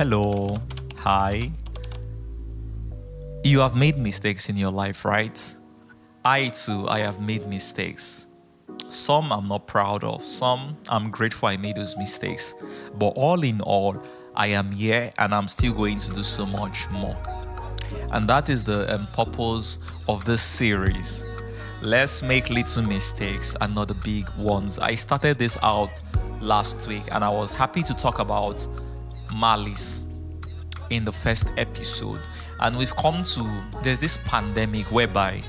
Hello. Hi. You have made mistakes in your life, right? I have made mistakes. Some I'm not proud of, some I'm grateful I made those mistakes. But all in all, I am here and I'm still going to do so much more. And that is the purpose of this series. Let's make little mistakes and not the big ones. I started this out last week and I was happy to talk about malice in the first episode. And there's this pandemic whereby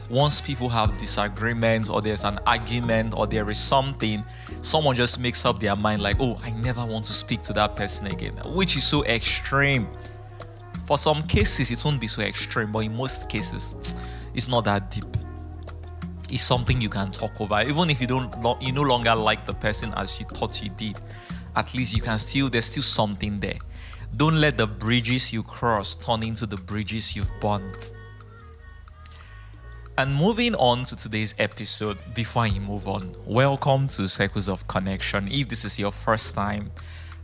once people have disagreements or there's an argument or there is something, someone just makes up their mind like, oh, I never want to speak to that person again, which is so extreme. For some cases, it won't be so extreme, but in most cases, it's not that deep. It's something you can talk over. Even if you no longer like the person as you thought you did, at least there's still something there. Don't let the bridges you cross turn into the bridges you've burnt. And moving on to today's episode, before I move on, welcome to Circles of Connection. If this is your first time,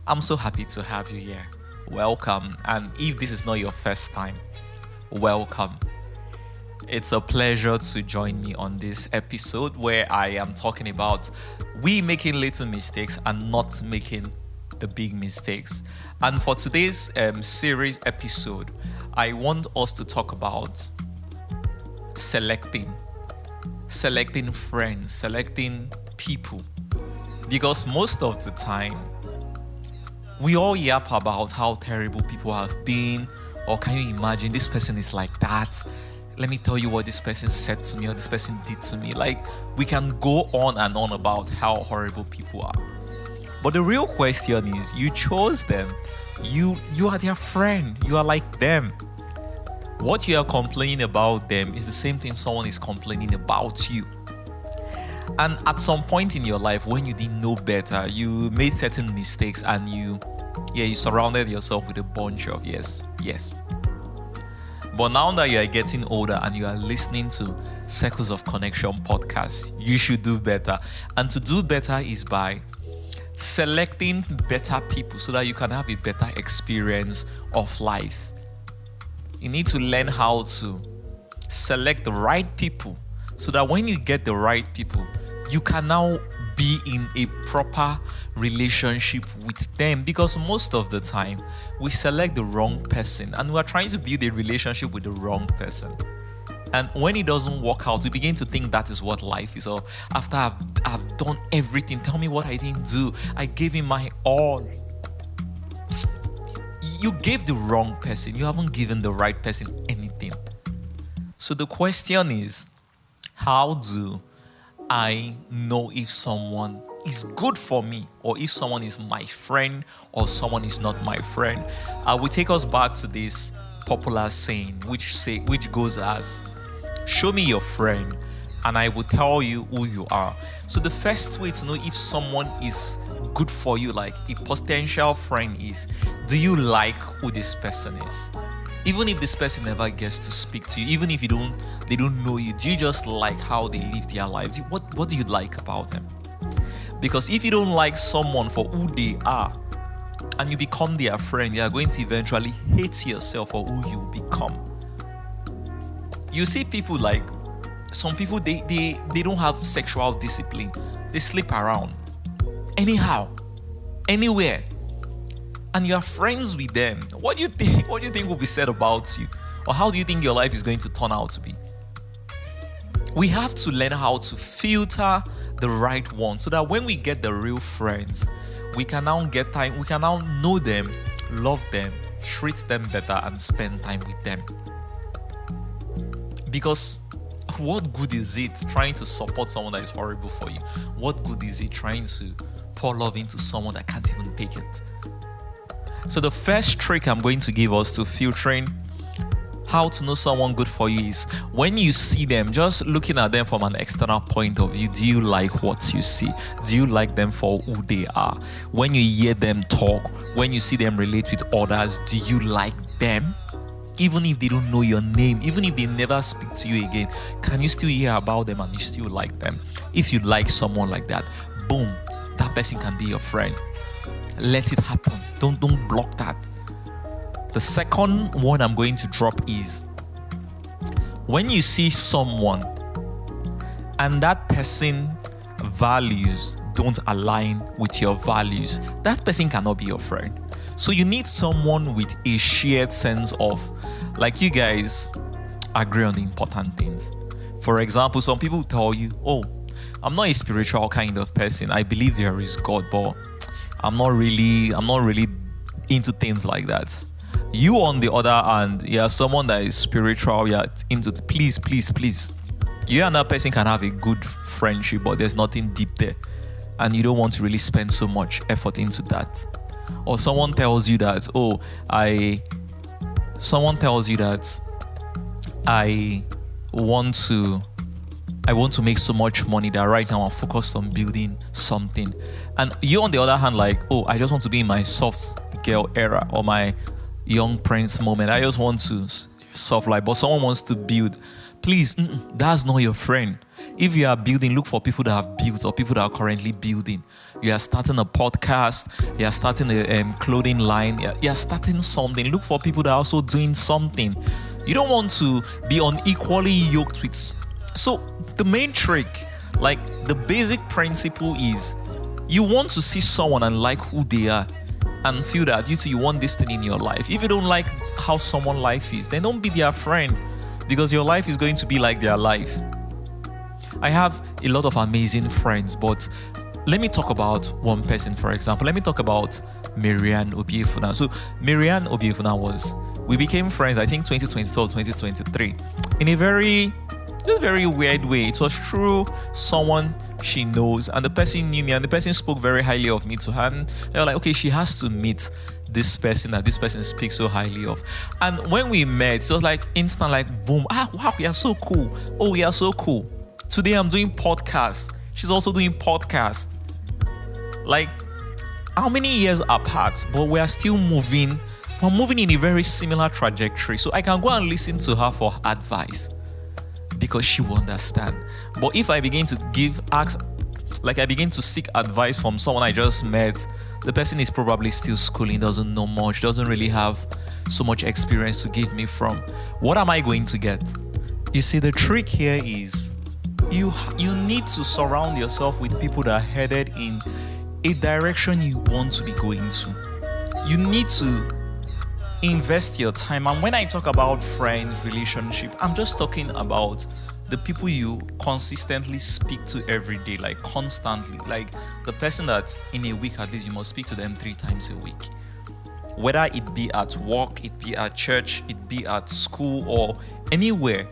I'm so happy to have you here. Welcome. And if this is not your first time, welcome. It's a pleasure to join me on this episode where I am talking about we making little mistakes and not making the big mistakes. And for today's series episode, I want us to talk about selecting friends, selecting people. Because most of the time, we all yap about how terrible people have been, or can you imagine this person is like that? Let me tell you what this person said to me or this person did to me. Like, we can go on and on about how horrible people are. But the real question is, you chose them. You are their friend. You are like them. What you are complaining about them is the same thing someone is complaining about you. And at some point in your life, when you didn't know better, you made certain mistakes and you surrounded yourself with a bunch of yes. But now that you are getting older and you are listening to Circles of Connection podcast, you should do better. And to do better is by selecting better people so that you can have a better experience of life. You need to learn how to select the right people so that when you get the right people, you can now be in a proper relationship with them. Because most of the time, we select the wrong person and we're trying to build a relationship with the wrong person. And when it doesn't work out, we begin to think that is what life is. Or after I've done everything, tell me what I didn't do. I gave him my all. You gave the wrong person. You haven't given the right person anything. So the question is, how do I know if someone is good for me or if someone is my friend or someone is not my friend? I will take us back to this popular saying which goes as, show me your friend and I will tell you who you are. So the first way to know if someone is good for you, like a potential friend, is, do you like who this person is? Even if this person never gets to speak to you, even if they don't know you, do you just like how they live their lives? What do you like about them? Because if you don't like someone for who they are and you become their friend, you are going to eventually hate yourself for who you become. You see people like, some people, they don't have sexual discipline. They sleep around anyhow, anywhere, and you are friends with them. What do you think will be said about you? Or how do you think your life is going to turn out to be? We have to learn how to filter the right one so that when we get the real friends, we can now get time, we can now know them, love them, treat them better, and spend time with them. Because what good is it trying to support someone that is horrible for you? What good is it trying to pour love into someone that can't even take it? So the first trick I'm going to give us to filtering how to know someone good for you is, when you see them, just looking at them from an external point of view, do you like what you see? Do you like them for who they are? When you hear them talk, when you see them relate with others, do you like them? Even if they don't know your name, even if they never speak to you again, can you still hear about them and you still like them? If you like someone like that, boom, that person can be your friend. Let it happen. Don't block that. The second one I'm going to drop is when you see someone and that person values don't align with your values, that person cannot be your friend. So you need someone with a shared sense of, like, you guys agree on the important things. For example, some people tell you, oh, I'm not a spiritual kind of person. I believe there is God, but I'm not really into things like that. You, on the other hand, you're someone that is spiritual, you're into please. You and that person can have a good friendship, but there's nothing deep there. And you don't want to really spend so much effort into that. Or someone tells you that, I want to make so much money that right now I'm focused on building something. And you, on the other hand, like, oh, I just want to be in my soft girl era or my young prince moment. I just want to soft life, but someone wants to build. Please, that's not your friend. If you are building, look for people that have built or people that are currently building. You are starting a podcast, you are starting a clothing line, you are starting something. Look for people that are also doing something. You don't want to be unequally yoked with. So the main trick, like the basic principle is, you want to see someone and like who they are and feel that you want this thing in your life. If you don't like how someone's life is, then don't be their friend, because your life is going to be like their life. I have a lot of amazing friends, but let me talk about one person, for example. Let me talk about Marianne Obiefuna. So Marianne Obiefuna we became friends, I think 2022 or 2023, in a very weird way. It was through someone she knows, and the person knew me, and the person spoke very highly of me to her. And they were like, okay, she has to meet this person that this person speaks so highly of. And when we met, it was like instant, like boom, wow, you are so cool. Oh, we are so cool. Today I'm doing podcast. She's also doing podcast. Like, how many years apart, but we are still moving. We're moving in a very similar trajectory. So I can go and listen to her for advice because she will understand. But if I begin to I begin to seek advice from someone I just met, the person is probably still schooling, doesn't know much, doesn't really have so much experience to give me from. What am I going to get? You see, the trick here is you need to surround yourself with people that are headed in a direction you want to be going to. You need to invest your time. And when I talk about friends, relationship, I'm just talking about the people you consistently speak to every day, like constantly. Like the person that in a week, at least you must speak to them 3 times a week. Whether it be at work, it be at church, it be at school or anywhere.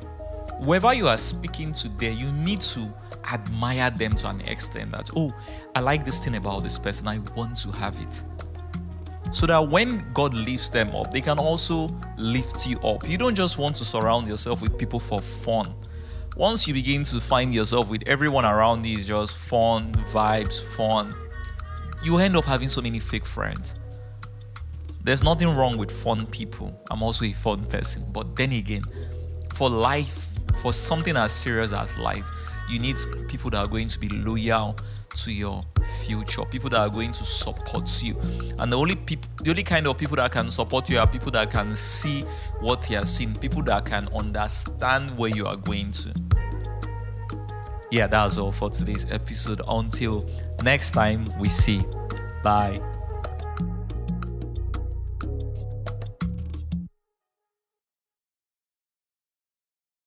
Whoever you are speaking to there, you need to admire them to an extent that, oh, I like this thing about this person, I want to have it. So that when God lifts them up, they can also lift you up. You don't just want to surround yourself with people for fun. Once you begin to find yourself with everyone around you is just fun, vibes, fun, you end up having so many fake friends. There's nothing wrong with fun people. I'm also a fun person. But then again, for life, for something as serious as life, you need people that are going to be loyal to your future, people that are going to support you. And the only kind of people that can support you are people that can see what you are seeing, people that can understand where you are going to. Yeah, that's all for today's episode. Until next time we see. Bye.